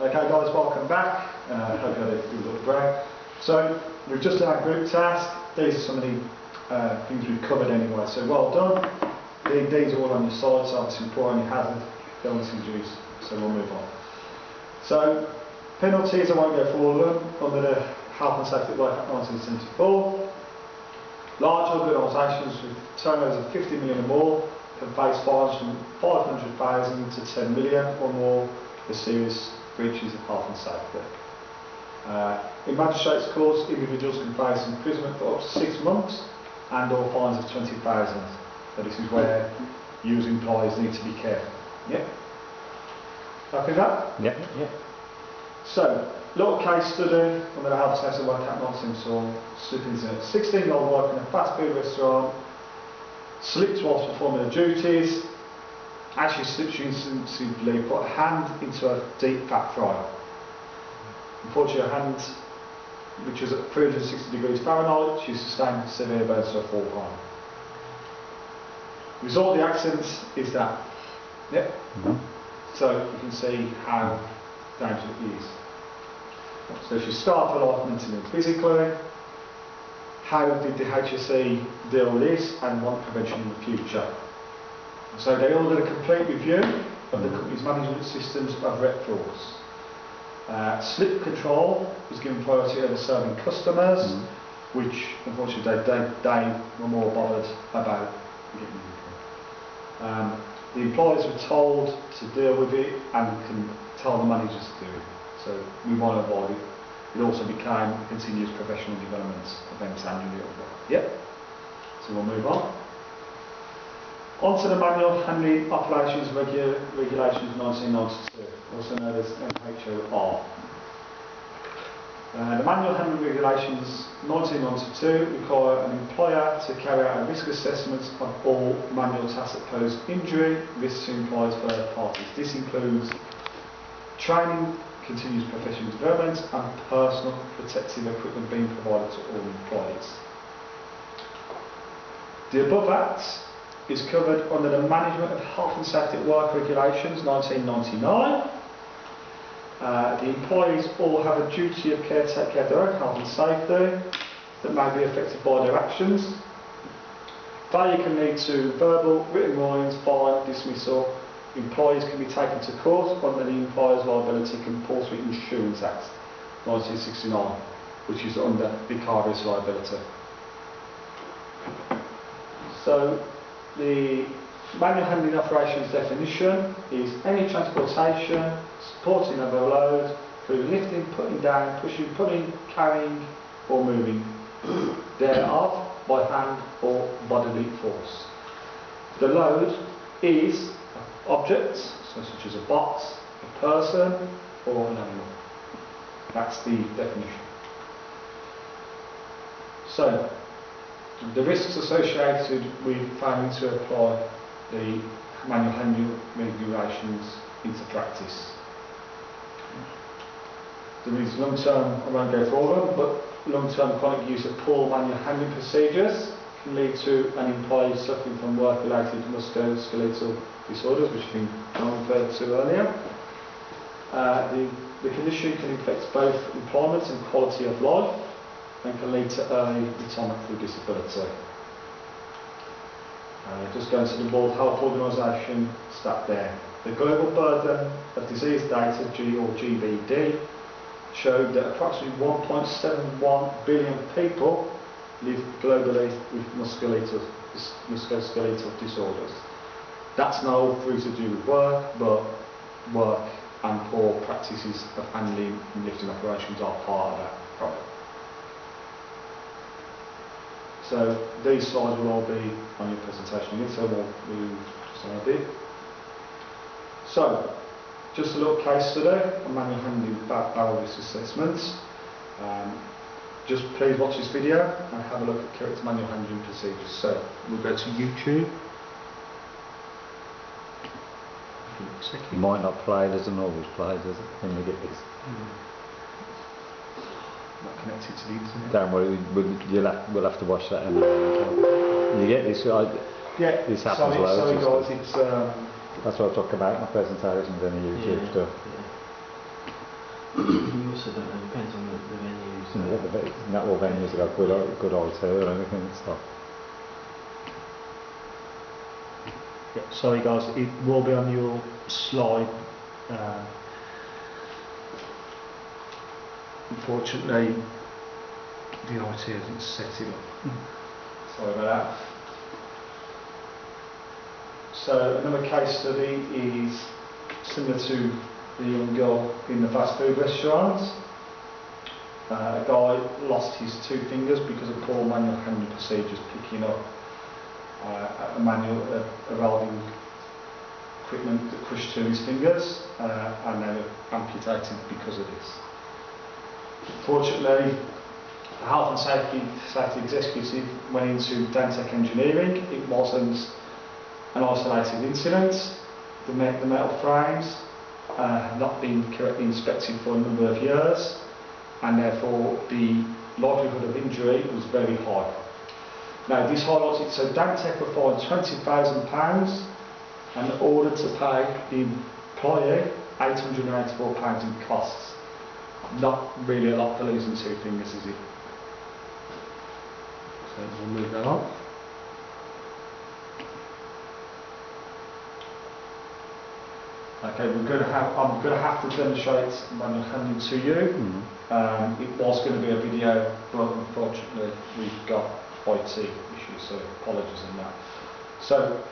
Okay guys, welcome back. Hope you had a good little break. So we've just done our group task. These are some of the things we've covered anyway, so well done. These are all on your side, so obviously poor any hazard, illness injuries, so we'll move on. So penalties, I won't go through all of them, under the Health and Safety at Work Act 1974. Large organisations with turnovers of 50 million or more can face fines from 500,000 to 10 million or more for serious breaches of health and safety. In magistrates' courts, individuals can face imprisonment for up to 6 months and or fines of 20,000. So this is where you as employers need to be careful. Yeah? Happy with that? Yeah. Yeah. So, little case study under the Health and Safety Work Act 1974. 16-year-old working in a fast food restaurant, slipped whilst performing her duties. As she slipped, she instantly put a hand into a deep fat fryer. Unfortunately, her hand, which was at 360 degrees Fahrenheit, she sustained severe burns to her forearm. The result of the accident is that. Yep. So you can see how dangerous it is. So she starved for life mentally and physically. How did the HSE deal with this and want prevention in the future? So they ordered a complete review of the company's management systems of rep floors. Slip control was given priority over serving customers, which unfortunately they were more bothered about getting in. The employees were told to deal with it and can tell the managers to do it. So we want to avoid it. It also became a continuous professional development event annually. Yep. So we'll move on. On to the Manual Handling Operations Regulations 1992, also known as MHOR. The Manual Handling Regulations 1992 require an employer to carry out a risk assessment of all manual tasks that pose injury, risks to employees for third parties. This includes training, continuous professional development and personal protective equipment being provided to all employees. The above Act is covered under the Management of Health and Safety at Work Regulations 1999. The employees all have a duty of care to take care of their own health and safety that may be affected by their actions. Failure can lead to verbal, written warnings, fine, dismissal. Employees can be taken to court under the Employers' Liability Compulsory Insurance Act 1969, which is under vicarious liability. So the manual handling operations definition is any transportation, supporting of a load through lifting, putting down, pushing, pulling, carrying or moving thereof by hand or bodily force. The load is objects, so such as a box, a person or an animal. That's the definition. So, the risks associated with failing to apply the manual handling regulations into practice. There is long-term, I won't go through all of them, but long-term chronic use of poor manual handling procedures can lead to an employee suffering from work-related musculoskeletal disorders, which I think I referred to earlier. The condition can affect both employment and quality of life and can lead to early retirement through disability. Just going to the World Health Organization stat there. The global burden of disease data, GBD, showed that approximately 1.71 billion people live globally with musculoskeletal disorders. That's not all through to do with work, but work and poor practices of handling and lifting operations are part of that problem. So these slides will all be on your presentation, so we'll move just on a bit. So, just a little case study on manual handling barrel risk assessments. Just please watch this video and have a look at correct manual handling procedures. So, we'll go to YouTube. You might not play, doesn't always play, does it, when you get this? Not connected to the internet. Don't worry, we'll have to watch that anyway. You get this, yeah, this happens loads. Sorry guys, it's that's what I talk about, my presentations and the YouTube stuff. You also don't know, depends on the venues. Not all venues have got good IT or anything and stuff. Yeah, sorry guys, it will be on your slide. Unfortunately, the IT hasn't set it up. Sorry about that. So another case study is similar to the young girl in the fast food restaurant. A guy lost his 2 fingers because of poor manual handling procedures, picking up a welding equipment that crushed 2 of his fingers, and they were amputated because of this. Fortunately, the health and safety executive went into Dantec engineering. It wasn't an isolated incident. The metal frames had not been correctly inspected for a number of years, and therefore the likelihood of injury was very high. Now this highlights it, so Dantec were fined £20,000 and ordered to pay the employee £884 in costs. Not really a lot for losing 2 fingers, is it? So we'll move that on. Okay, I'm going to have to demonstrate manual handling to you. It was going to be a video, but unfortunately we've got IT issues, so apologies on that. So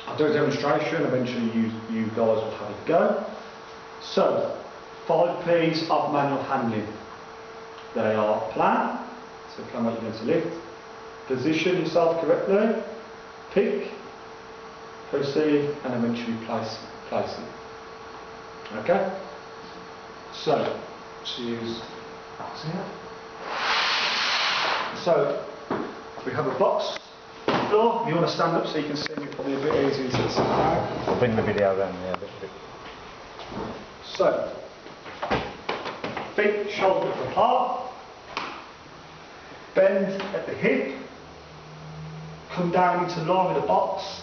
I'll do a demonstration. Eventually you guys will have a go. So 5 P's of manual handling. They are plan, so plan what you're going to lift, position yourself correctly, pick, proceed, and eventually place it. Okay? So, choose here. So, we have a box floor. You want to stand up so you can see me, probably a bit easier to sit down. I'll bring the video then, yeah, a bit. So, feet shoulder width apart, bend at the hip, come down into line with the box.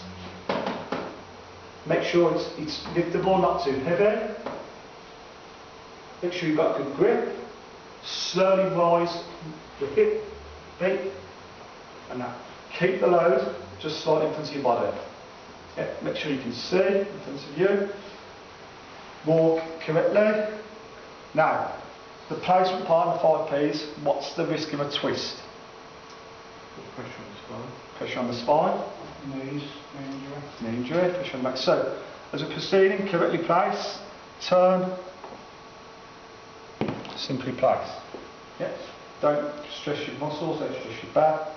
Make sure it's liftable, not too heavy. Make sure you've got good grip. Slowly rise the hip, feet, and now keep the load just slightly in front of your body. Yeah, make sure you can see in front of you. Walk correctly. Now, the placement part of the 5 P's, what's the risk of a twist? Pressure on the spine. Pressure on the spine. Knees, Knee injury, pressure on the back. So, as we're proceeding, correctly place, turn, simply place. Yeah. Don't stress your muscles, don't stress your back.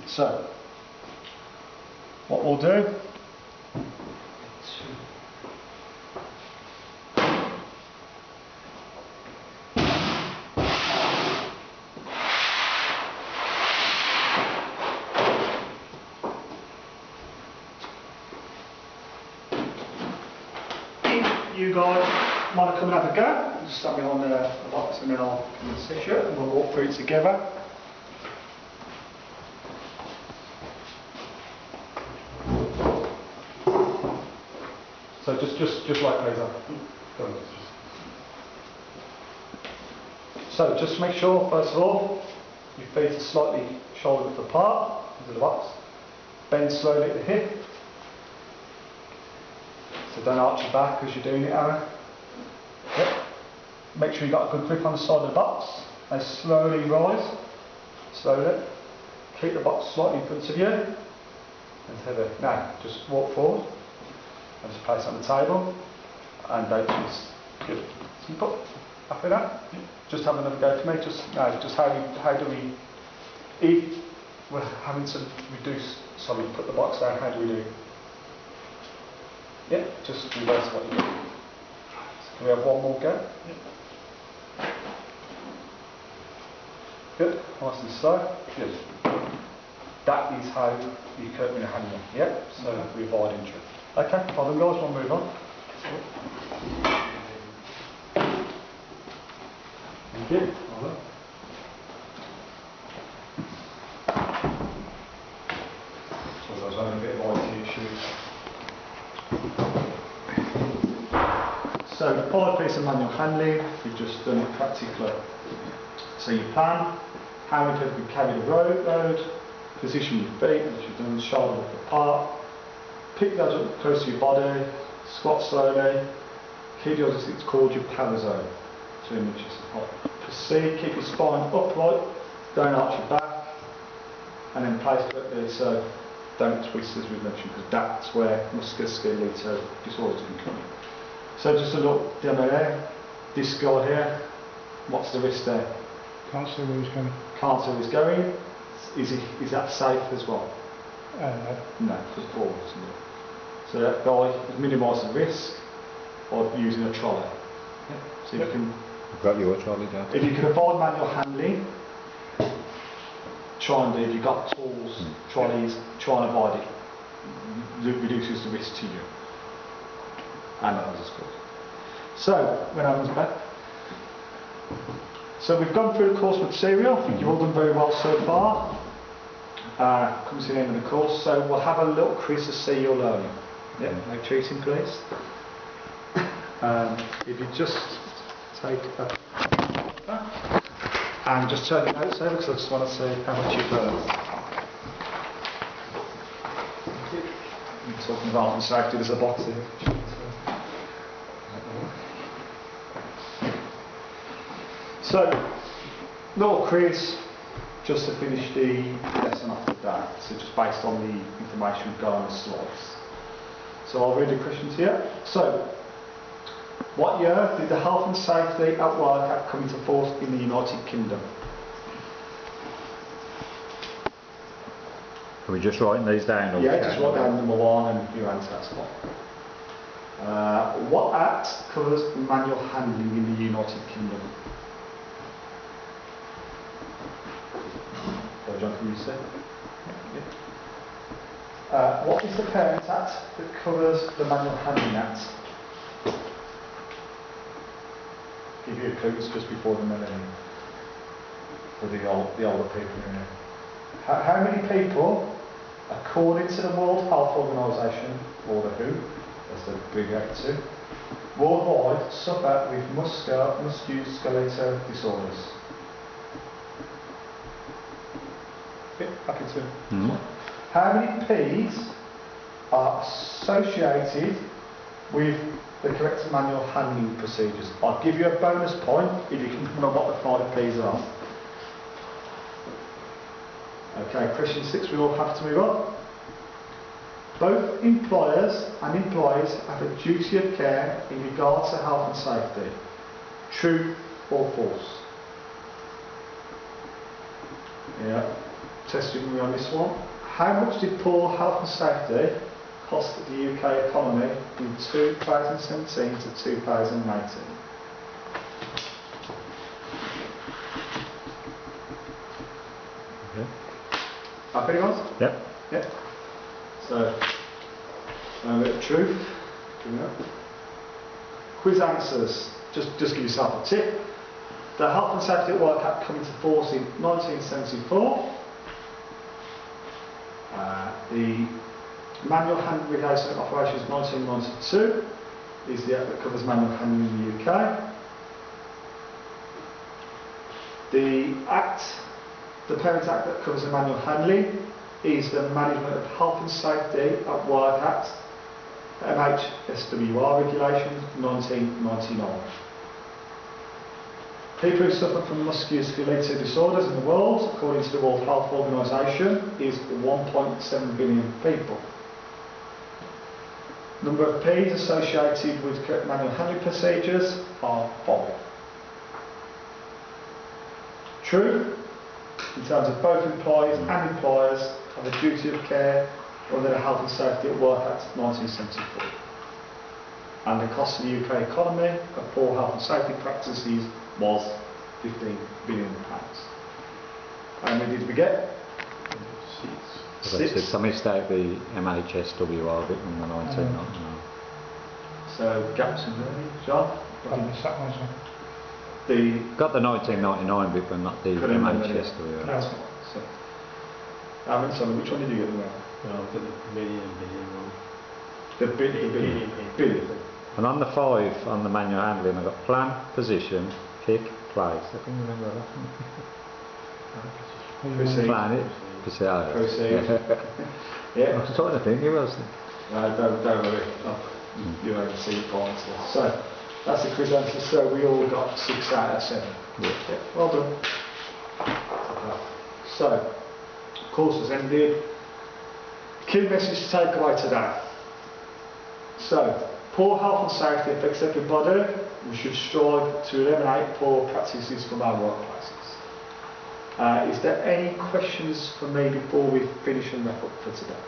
So, what we'll do, you guys want to come and have a go, just stand behind the box and then I'll come and sit you and we'll walk through it together. So just like laser. So just make sure, first of all, your feet are slightly shoulder width apart into the box. Bend slowly at the hip. So don't arch your back as you're doing it, Aaron. Yep. Make sure you've got a good grip on the side of the box. And slowly rise. Slowly. Keep the box slightly in front of you. And heavy. Now, just walk forward. And just place it on the table. And don't twist. Good. Simple. After that, just have another go for me. Just how do we, if we're having to reduce, so we put the box down, how do we do it? Yeah, just reverse what you do. Can we have one more go? Yeah. Good, nice and slow. Good. That is how you cope with a handle. Yeah, so we avoid injury. Okay, well then guys, we'll move on. Thank you. Well done. So I was having a bit of IT issues. So the 5 P's correct manual handling, you've just done it practically. So you plan, how many people can carry the load, position your feet, which you've done, shoulder width apart, pick those up close to your body, squat slowly, keep yours as it's called your power zone, 2 inches apart. Proceed, keep your spine upright, don't arch your back, and then place correctly, so don't twist as we mentioned, because that's where musculoskeletal disorders can come in. So just a look down there, this guy here, what's the wrist there? Can't see where he's going. Can't see where he's going. Is that safe as well? No. No, just forward. So that guy has minimised the risk of using a trolley. Yeah. So you can. I've got your trolley down. If you can avoid manual handling, try and do. If you've got tools, trolleys, try and avoid it. It reduces the risk to you and others, of course. So when I was back. So we've gone through the course material. I think you've all done very well so far. Comes to the end of the course, so we'll have a little quiz to see your learning. Yeah, no cheating, please. If you just take and just turn your notes over, because I just want to see how much you've learned. We're talking about health and safety. There's a box here. So, little quiz just to finish the lesson off today. So just based on the information we've got on the slides. So I'll read the questions here. So, what year did the Health and Safety at Work Act come into force in the United Kingdom? Are we just writing these down? Or Yeah, just write down number one and your answer, that's fine. What act covers manual handling in the United Kingdom? John, can you say? Yeah. What is the Parent Act that covers the Manual Handling Act? Give you a clue, it's just before the millennium. For the older people in here. How many people, according to the World Health Organization, or the WHO, as they abbreviate to, worldwide suffer with musculoskeletal disorders? Happy to. Mm-hmm. How many P's are associated with the correct manual handling procedures? I'll give you a bonus point if you can remember what the 5 P's are. Okay, question 6, we all have to move on. Both employers and employees have a duty of care in regards to health and safety. True or false? Yeah. Testing me on this one. How much did poor health and safety cost the UK economy in 2017 to 2018? Okay. Happy guys? Yep. Yep. So, a bit of truth. Quiz answers. Just give yourself a tip. The Health and Safety at Work Act came into force in 1974. The Manual Handling Regulation of Operations 1992 is the act that covers manual handling in the UK. The Parent Act that covers the manual handling is the Management of Health and Safety at Work Act, MHSWR Regulations 1999. People who suffer from musculoskeletal disorders in the world, according to the World Health Organization, is 1.7 billion people. Number of P's associated with correct manual handling procedures are 5. True, in terms of both employees and employers have a duty of care under the Health and Safety at Work Act 1974. And the cost of the UK economy of poor health and safety practices was £15 billion. How many did we get? 6. Did somebody state the MHSWR bit in the 1999? So gaps in there, John? The Got the 1999 bit, but not the MHSWR. That's fine. So, sorry, which one did you get? No, I've got the billion one. The billion. And on the 5, on the manual handling, I've got plan, position, pick, place. I can remember that. Proceed. Plan it, proceed. Proceed. I Yeah. was trying to think, it was. No, don't worry. Oh, you won't see points there. So, that's the quiz answer. So, we all got 6 out of 7. Yeah. Yeah, well done. So, course has ended. Key message to take away today. So, poor health and safety affects everybody. We should strive to eliminate poor practices from our workplaces. Is there any questions for me before we finish and wrap up for today?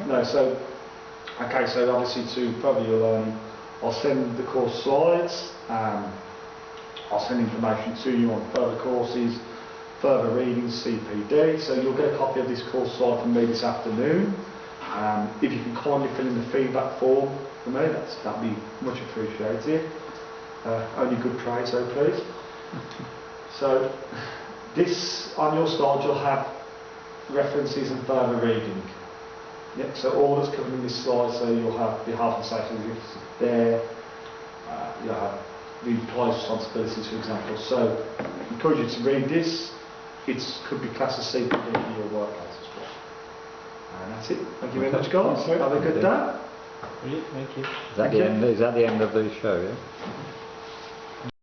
No, so, okay, so obviously to further your learning, I'll send the course slides, I'll send information to you on further courses, further readings, CPD, so you'll get a copy of this course slide from me this afternoon. If you can kindly fill in the feedback form for me, that'd be much appreciated. Only good praise, so please. So, this, on your slide, you'll have references and further reading. Yep, so all that's covered in this slide, so you'll have the health and safety risks there, you'll have the employer's responsibilities, for example. So, I encourage you to read this. It could be classed as CPD for your workplace as well. And that's it. Thank you very much, guys. Have a good day. Brilliant, thank you. Is that the end of the show, yeah?